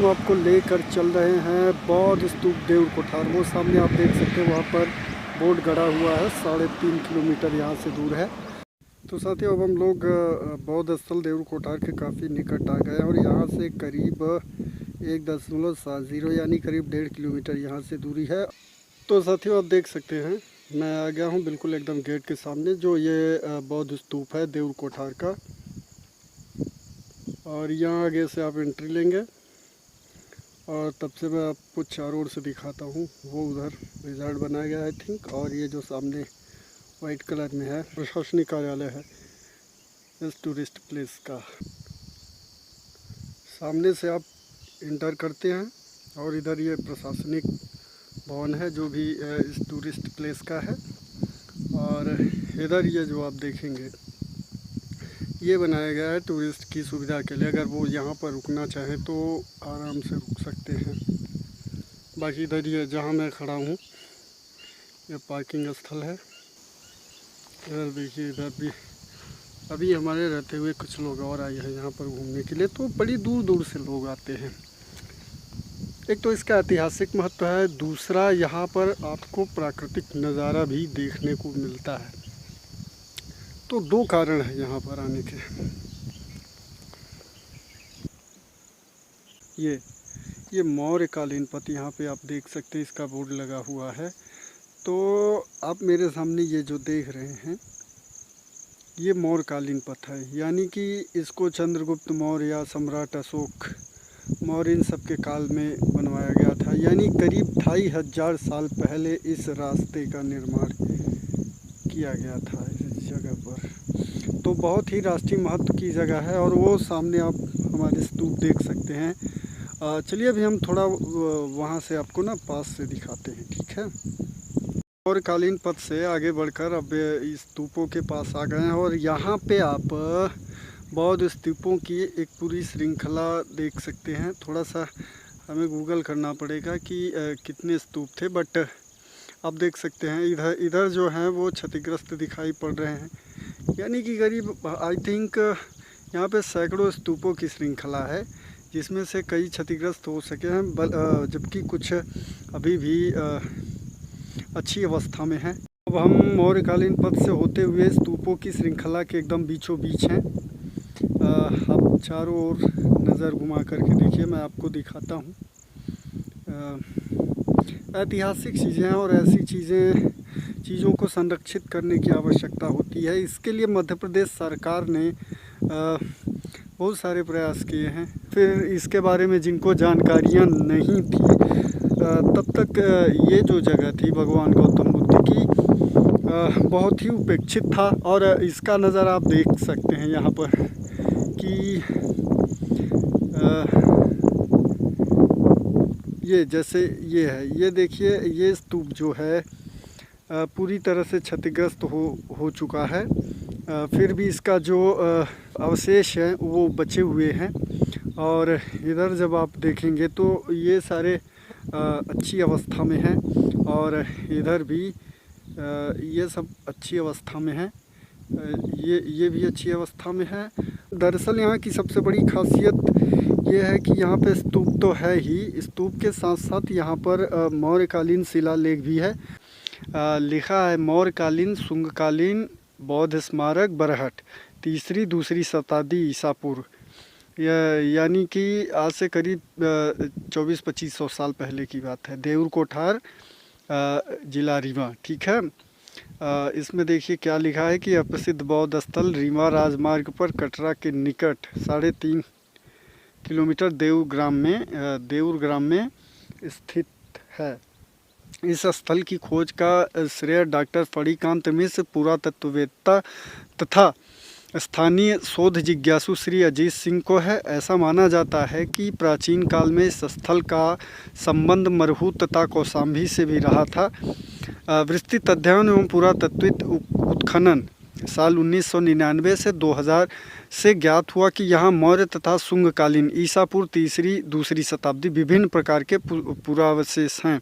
हम आपको लेकर चल रहे हैं बौद्ध स्तूप देउर कोठार। वो सामने आप देख सकते हैं, वहाँ पर बोर्ड गड़ा हुआ है, 3.5 किलोमीटर यहाँ से दूर है। तो साथियों, अब हम लोग बौद्ध स्थल देउर कोठार के काफ़ी निकट आ गए हैं और यहाँ से करीब 1.70 यानी करीब 1.5 किलोमीटर यहाँ से दूरी है। तो साथियों, आप देख सकते हैं, मैं आ गया हूँ बिल्कुल एकदम गेट के सामने, जो ये बौद्ध स्तूप है देउर कोठार का। और यहाँ आगे से आप एंट्री लेंगे और तब से मैं आपको चारों ओर से दिखाता हूँ। वो उधर रिजॉर्ट बनाया गया है आई थिंक, और ये जो सामने वाइट कलर में है प्रशासनिक कार्यालय है इस टूरिस्ट प्लेस का। सामने से आप इंटर करते हैं और इधर ये प्रशासनिक भवन है जो भी इस टूरिस्ट प्लेस का है। और इधर ये जो आप देखेंगे, ये बनाया गया है टूरिस्ट की सुविधा के लिए। अगर वो यहाँ पर रुकना चाहे तो आराम से रुक सकते हैं। बाकी इधर ये जहाँ मैं खड़ा हूँ, ये पार्किंग स्थल है। इधर देखिए, इधर भी अभी हमारे रहते हुए कुछ लोग और आए हैं यहाँ पर घूमने के लिए। तो बड़ी दूर दूर से लोग आते हैं। एक तो इसका ऐतिहासिक महत्व है, दूसरा यहाँ पर आपको प्राकृतिक नज़ारा भी देखने को मिलता है। तो दो कारण है यहाँ पर आने के। ये मौर्यकालीन पथ यहाँ पे आप देख सकते हैं, इसका बोर्ड लगा हुआ है। तो आप मेरे सामने ये जो देख रहे हैं, ये मौर्यकालीन पथ है, यानी कि इसको चंद्रगुप्त मौर्य या सम्राट अशोक मौर्य इन सब के काल में बनवाया गया था। यानी करीब 2500 साल पहले इस रास्ते का निर्माण किया गया था इस जगह पर। तो बहुत ही राष्ट्रीय महत्व की जगह है। और वो सामने आप हमारे स्तूप देख सकते हैं। चलिए अभी हम थोड़ा वहाँ से आपको ना पास से दिखाते हैं, ठीक है। और कालीन पथ से आगे बढ़कर अब इस स्तूपों के पास आ गए हैं और यहाँ पे आप बौद्ध स्तूपों की एक पूरी श्रृंखला देख सकते हैं। थोड़ा सा हमें गूगल करना पड़ेगा कि कितने स्तूप थे, बट आप देख सकते हैं इधर जो हैं वो क्षतिग्रस्त दिखाई पड़ रहे हैं। यानी कि करीब आई थिंक यहाँ पे सैकड़ों स्तूपों की श्रृंखला है, जिसमें से कई क्षतिग्रस्त हो सके हैं, जबकि कुछ अभी भी अच्छी अवस्था में हैं। अब हम मौर्यकालीन पथ से होते हुए स्तूपों की श्रृंखला के एकदम बीचों बीच हैं। आप चारों ओर नज़र घुमा करके देखिए, मैं आपको दिखाता हूँ। ऐतिहासिक चीज़ें हैं और ऐसी चीज़ों को संरक्षित करने की आवश्यकता होती है। इसके लिए मध्य प्रदेश सरकार ने बहुत सारे प्रयास किए हैं। फिर इसके बारे में जिनको जानकारियाँ नहीं थी, तब तक ये जो जगह थी भगवान गौतम बुद्ध की, बहुत ही उपेक्षित था। और इसका नज़ारा आप देख सकते हैं यहाँ पर कि ये जैसे ये है, ये देखिए, ये स्तूप जो है पूरी तरह से क्षतिग्रस्त हो चुका है। फिर भी इसका जो अवशेष हैं वो बचे हुए हैं। और इधर जब आप देखेंगे तो ये सारे अच्छी अवस्था में हैं, और इधर भी ये सब अच्छी अवस्था में हैं। ये भी अच्छी अवस्था में है। दरअसल यहाँ की सबसे बड़ी खासियत ये है कि यहाँ पे स्तूप तो है ही, स्तूप के साथ साथ यहाँ पर मौर्यकालीन शिलालेख भी है। लिखा है मौर्यकालीन शुंगकालीन बौद्ध स्मारक बरहट, 3री-2री शताब्दी ईसा पूर्व। यानी कि आज से करीब 2400-2500 साल पहले की बात है। देउर कोठार, जिला रीवा, ठीक है। इसमें देखिए क्या लिखा है कि प्रसिद्ध बौद्ध स्थल रीवा राजमार्ग पर कटरा के निकट 3.5 किलोमीटर देउर ग्राम में स्थित है। इस स्थल की खोज का श्रेय डॉक्टर फणिकांत मिश्र, पुरातत्ववेत्ता तथा स्थानीय शोध जिज्ञासु श्री अजीत सिंह को है। ऐसा माना जाता है कि प्राचीन काल में इस स्थल का संबंध मरहू तथा कौशाम्बी से भी रहा था। विस्तृत अध्ययन एवं पुरातत्विक उत्खनन साल 1999 से से ज्ञात हुआ कि यहाँ मौर्य तथा शुंगकालीन ईसा पूर्व तीसरी दूसरी शताब्दी विभिन्न प्रकार के पुरावशेष हैं,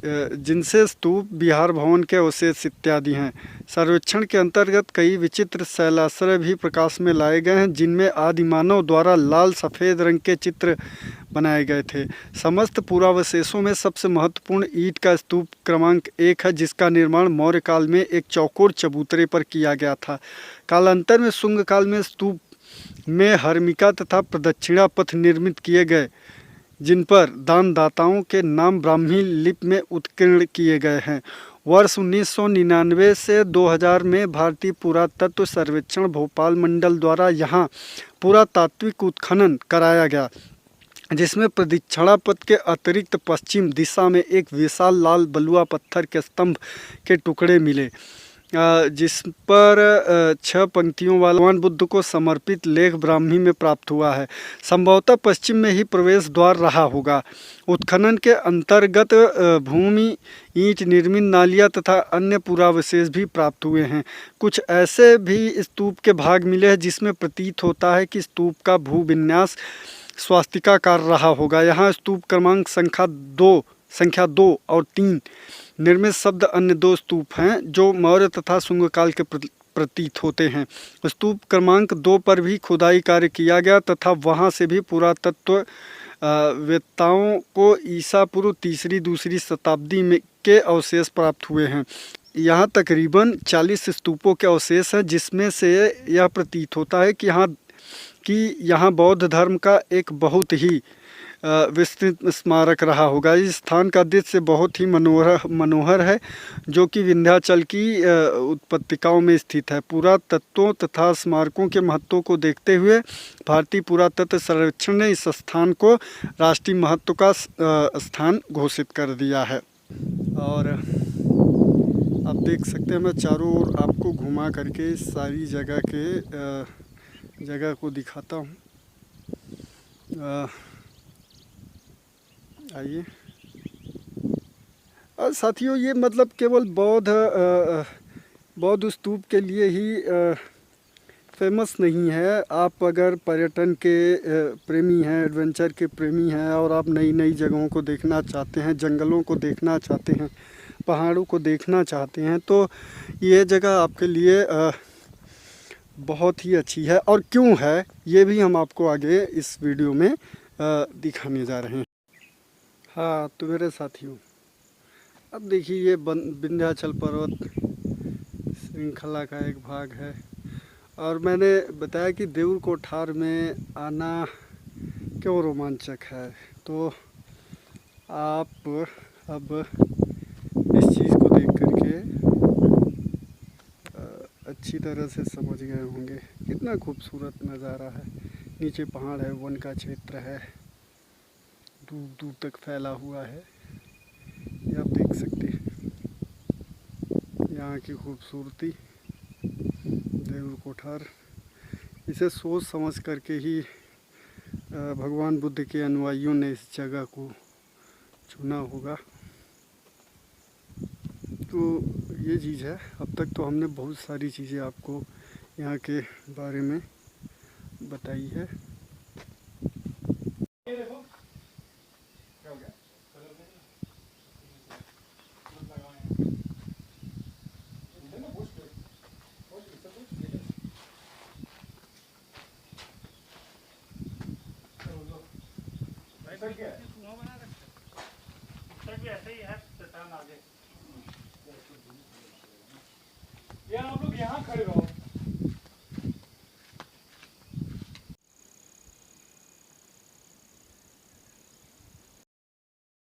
जिनसे स्तूप, विहार भवन के अवशेष इत्यादि हैं। सर्वेक्षण के अंतर्गत कई विचित्र शैलाश्रय भी प्रकाश में लाए गए हैं, जिनमें आदि मानव द्वारा लाल सफ़ेद रंग के चित्र बनाए गए थे। समस्त पुरावशेषों में सबसे महत्वपूर्ण ईंट का स्तूप क्रमांक 1 है, जिसका निर्माण मौर्य काल में एक चौकोर चबूतरे पर किया गया था। कालांतर में शुंग काल में स्तूप में हर्मिका तथा प्रदक्षिणा पथ निर्मित किए गए, जिन पर दानदाताओं के नाम ब्राह्मी लिपि में उत्कीर्ण किए गए हैं। वर्ष 1999 से 2000 में भारतीय पुरातत्व सर्वेक्षण भोपाल मंडल द्वारा यहाँ पुरातात्विक उत्खनन कराया गया, जिसमें प्रदक्षिणा पथ के अतिरिक्त पश्चिम दिशा में एक विशाल लाल बलुआ पत्थर के स्तंभ के टुकड़े मिले, जिस पर 6 पंक्तियों वाला भगवान बुद्ध को समर्पित लेख ब्राह्मी में प्राप्त हुआ है। संभवतः पश्चिम में ही प्रवेश द्वार रहा होगा। उत्खनन के अंतर्गत भूमि, ईंट निर्मित नालियाँ तथा अन्य पुरावशेष भी प्राप्त हुए हैं। कुछ ऐसे भी स्तूप के भाग मिले हैं जिसमें प्रतीत होता है कि स्तूप का भूविन्यास स्वास्तिकाकार रहा होगा। यहाँ स्तूप क्रमांक संख्या 2 और 3 निर्मित शब्द अन्य 2 स्तूप हैं, जो मौर्य तथा शुंग काल के प्रतीत होते हैं। स्तूप क्रमांक 2 पर भी खुदाई कार्य किया गया तथा वहां से भी पुरातत्व वेत्ताओं को ईसा पूर्व तीसरी दूसरी शताब्दी में के अवशेष प्राप्त हुए हैं। यहाँ तकरीबन 40 स्तूपों के अवशेष हैं, जिसमें से यह प्रतीत होता है कि यहाँ बौद्ध धर्म का एक बहुत ही विस्तृत स्मारक रहा होगा। इस स्थान का दृश्य बहुत ही मनोहर है, जो कि विंध्याचल की उत्पत्तिकाओं में स्थित है। पुरातत्वों तथा स्मारकों के महत्व को देखते हुए भारतीय पुरातत्व सर्वेक्षण ने इस स्थान को राष्ट्रीय महत्व का स्थान घोषित कर दिया है। और आप देख सकते हैं, मैं चारों ओर आपको घुमा करके इस सारी जगह को दिखाता हूँ। आइए। साथियों, ये मतलब केवल बौद्ध स्तूप के लिए ही फेमस नहीं है। आप अगर पर्यटन के प्रेमी हैं, एडवेंचर के प्रेमी हैं और आप नई नई जगहों को देखना चाहते हैं, जंगलों को देखना चाहते हैं, पहाड़ों को देखना चाहते हैं, तो ये जगह आपके लिए बहुत ही अच्छी है। और क्यों है, ये भी हम आपको आगे इस वीडियो में दिखाने जा रहे हैं। हाँ तो मेरे साथियों, अब देखिए, ये विंध्याचल पर्वत श्रृंखला का एक भाग है। और मैंने बताया कि देऊर कोठार में आना क्यों रोमांचक है, तो आप अब इस चीज़ को देख करके अच्छी तरह से समझ गए होंगे कितना खूबसूरत नज़ारा है। नीचे पहाड़ है, वन का क्षेत्र है, दूर दूर तक फैला हुआ है। ये आप देख सकते हैं यहाँ की खूबसूरती। देऊर कोठार, इसे सोच समझ करके ही भगवान बुद्ध के अनुयायियों ने इस जगह को चुना होगा। तो ये चीज़ है। अब तक तो हमने बहुत सारी चीज़ें आपको यहाँ के बारे में बताई है। ऐसे ही है, आगे। आप लोग यहाँ खड़े रहो।